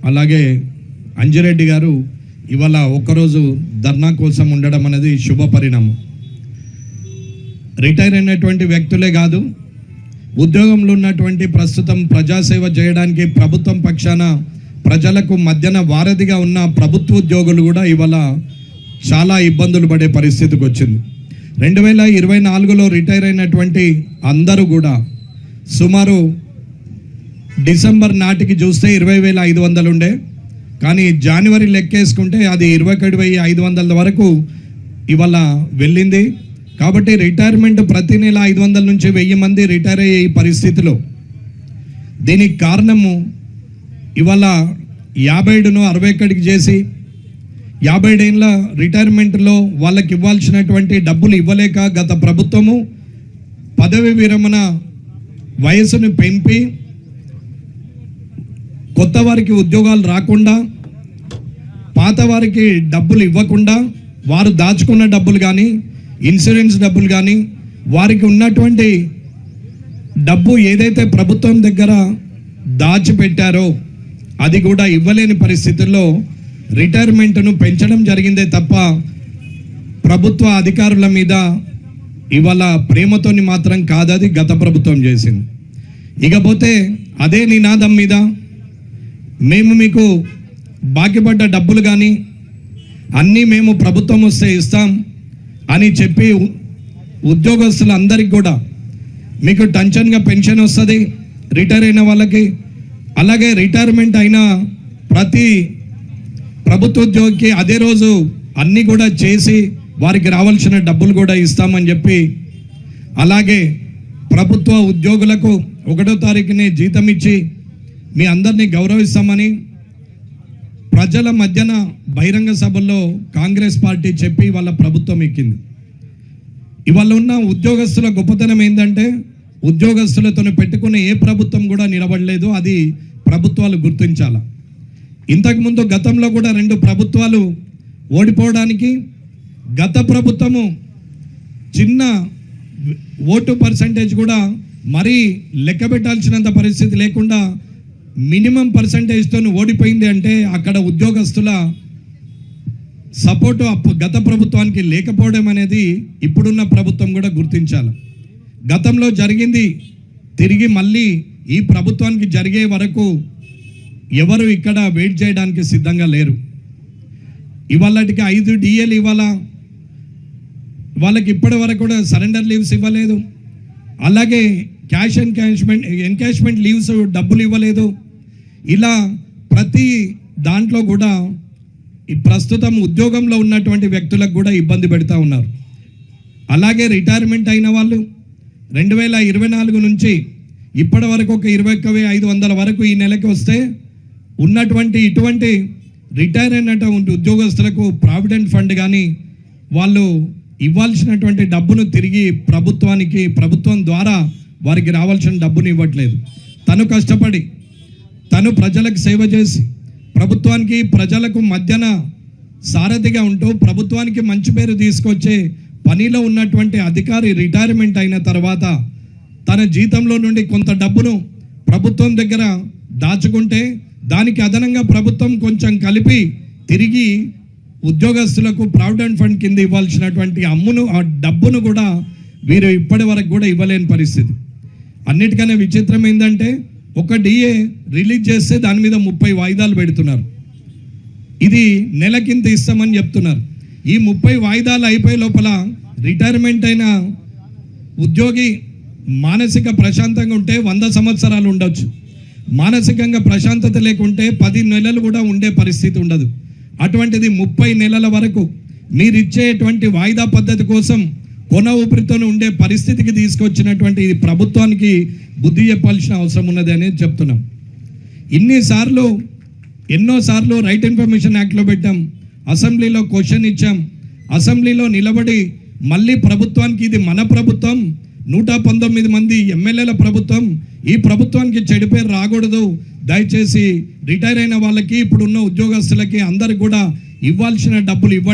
అలాగే అంజిరెడ్డి గారు ఇవాళ ఒక్కరోజు ధర్నా కోసం ఉండడం అనేది శుభ పరిణామం. రిటైర్ అయినటువంటి వ్యక్తులే కాదు, ఉద్యోగంలో ఉన్నటువంటి ప్రస్తుతం ప్రజాసేవ చేయడానికి ప్రభుత్వం పక్షాన ప్రజలకు మధ్యన వారధిగా ఉన్న ప్రభుత్వ ఉద్యోగులు కూడా ఇవాళ చాలా ఇబ్బందులు పడే పరిస్థితికి వచ్చింది. 2024లో రిటైర్ అయినటువంటి అందరూ కూడా సుమారు డిసెంబర్ నాటికి చూస్తే 20,500 ఉండే, కానీ జనవరి లెక్కేసుకుంటే అది 21,500 వరకు ఇవాళ వెళ్ళింది. కాబట్టి రిటైర్మెంట్ ప్రతి నెల 500 నుంచి 1000 మంది రిటైర్ అయ్యే ఈ పరిస్థితిలో దీనికి కారణము ఇవాళ 57ను 61కి చేసి 50 ఏళ్ళ రిటైర్మెంట్లో వాళ్ళకి ఇవ్వాల్సినటువంటి డబ్బులు ఇవ్వలేక గత ప్రభుత్వము పదవి విరమణ వయసును పెంపి కొత్త వారికి ఉద్యోగాలు రాకుండా, పాత వారికి డబ్బులు ఇవ్వకుండా, వారు దాచుకున్న డబ్బులు కానీ ఇన్సూరెన్స్ డబ్బులు కానీ వారికి ఉన్నటువంటి డబ్బు ఏదైతే ప్రభుత్వం దగ్గర దాచిపెట్టారో అది కూడా ఇవ్వలేని పరిస్థితుల్లో రిటైర్మెంట్ను పెంచడం జరిగిందే తప్ప ప్రభుత్వ అధికారుల మీద ఇవాళ ప్రేమతోని మాత్రం కాదది గత ప్రభుత్వం చేసింది. ఇకపోతే అదే నినాదం మీద మేము మీకు బాకీపడ్డ డబ్బులు కానీ అన్నీ మేము ప్రభుత్వం వస్తే ఇస్తాం అని చెప్పి ఉద్యోగస్తులందరికీ కూడా మీకు టెన్షన్గా పెన్షన్ వస్తుంది రిటైర్ అయిన వాళ్ళకి, అలాగే రిటైర్మెంట్ అయిన ప్రతి ప్రభుత్వ ఉద్యోగికి అదే రోజు అన్నీ కూడా చేసి వారికి రావాల్సిన డబ్బులు కూడా ఇస్తామని చెప్పి, అలాగే ప్రభుత్వ ఉద్యోగులకు 1వ తారీఖునే జీతం ఇచ్చి మీ అందరినీ గౌరవిస్తామని ప్రజల మధ్యన బహిరంగ సభల్లో కాంగ్రెస్ పార్టీ చెప్పి వాళ్ళ ప్రభుత్వం ఎక్కింది. ఇవాళ ఉన్న ఉద్యోగస్తుల గొప్పతనం ఏంటంటే ఉద్యోగస్తులతో పెట్టుకునే ఏ ప్రభుత్వం కూడా నిలబడలేదు. అది ప్రభుత్వాలు గుర్తించాల. ఇంతకుముందు గతంలో కూడా 2 ప్రభుత్వాలు ఓడిపోవడానికి గత ప్రభుత్వము చిన్న ఓటు పర్సంటేజ్ కూడా మరీ లెక్క పెట్టాల్సినంత పరిస్థితి లేకుండా మినిమం పర్సంటేజ్తో ఓడిపోయింది అంటే అక్కడ ఉద్యోగస్తుల సపోర్టు గత ప్రభుత్వానికి లేకపోవడం అనేది ఇప్పుడున్న ప్రభుత్వం కూడా గుర్తించాలి. గతంలో జరిగింది తిరిగి మళ్ళీ ఈ ప్రభుత్వానికి జరిగే వరకు ఎవరు ఇక్కడ వెయిట్ చేయడానికి సిద్ధంగా లేరు. ఇవాళకి 5 DAలు ఇవ్వాలా, వాళ్ళకి ఇప్పటి వరకు కూడా సరెండర్ లీవ్స్ ఇవ్వలేదు, అలాగే క్యాష్ ఎన్కాష్మెంట్ లీవ్స్ డబ్బులు ఇవ్వలేదు. ఇలా ప్రతి దాంట్లో కూడా ఈ ప్రస్తుతం ఉద్యోగంలో ఉన్నటువంటి వ్యక్తులకు కూడా ఇబ్బంది పెడతా ఉన్నారు. అలాగే రిటైర్మెంట్ అయిన వాళ్ళు 2024 నుంచి ఇప్పటి వరకు ఒక 21,500 వరకు ఈ నెలకి వస్తే ఉన్నటువంటి ఇటువంటి రిటైర్ అయినటువంటి ఉద్యోగస్తులకు ప్రావిడెంట్ ఫండ్ కానీ వాళ్ళు ఇవ్వాల్సినటువంటి డబ్బును తిరిగి ప్రభుత్వం ద్వారా వారికి రావాల్సిన డబ్బును ఇవ్వట్లేదు. తను కష్టపడి తను ప్రజలకు సేవ చేసి ప్రభుత్వానికి ప్రజలకు మధ్యన సారథిగా ఉంటూ ప్రభుత్వానికి మంచి పేరు తీసుకొచ్చే పనిలో ఉన్నటువంటి అధికారి రిటైర్మెంట్ అయిన తర్వాత తన జీతంలో నుండి కొంత డబ్బును ప్రభుత్వం దగ్గర దాచుకుంటే దానికి అదనంగా ప్రభుత్వం కొంచెం కలిపి తిరిగి ఉద్యోగస్తులకు ప్రావిడెంట్ ఫండ్ కింద ఇవ్వాల్సినటువంటి ఆ డబ్బును కూడా వీరు ఇప్పటి వరకు కూడా ఇవ్వలేని పరిస్థితి. అన్నిటికన్నా విచిత్రం ఏంటంటే ఒక DA రిలీజ్ చేస్తే దాని మీద 30 వాయిదాలు పెడుతున్నారు. ఇది నెలకింత ఇస్తామని చెప్తున్నారు. ఈ 30 వాయిదాలు అయిపోయే లోపల రిటైర్మెంట్ అయిన ఉద్యోగి మానసిక ప్రశాంతంగా ఉంటే 100 సంవత్సరాలు ఉండొచ్చు, మానసికంగా ప్రశాంతత లేకుంటే 10 నెలలు కూడా ఉండే పరిస్థితి ఉండదు. అటువంటిది 30 నెలల వరకు మీరిచ్చేటువంటి వాయిదా పద్ధతి కోసం కొన ఊపిరితో ఉండే పరిస్థితికి తీసుకొచ్చినటువంటి ఈ ప్రభుత్వానికి బుద్ధి చెప్పాల్సిన అవసరం ఉన్నది అనేది చెప్తున్నాం. ఎన్నోసార్లు రైట్ ఇన్ఫర్మేషన్ యాక్ట్లో పెట్టాం, అసెంబ్లీలో క్వశ్చన్ ఇచ్చాం, అసెంబ్లీలో నిలబడి మళ్ళీ ప్రభుత్వానికి ఇది మన ప్రభుత్వం, 119 మంది ఎమ్మెల్యేల ప్రభుత్వం, ఈ ప్రభుత్వానికి చెడు పేరు రాకూడదు, దయచేసి రిటైర్ అయిన వాళ్ళకి ఇప్పుడున్న ఉద్యోగస్తులకి అందరికి కూడా ఇవ్వాల్సిన డబ్బులు ఇవ్వండి.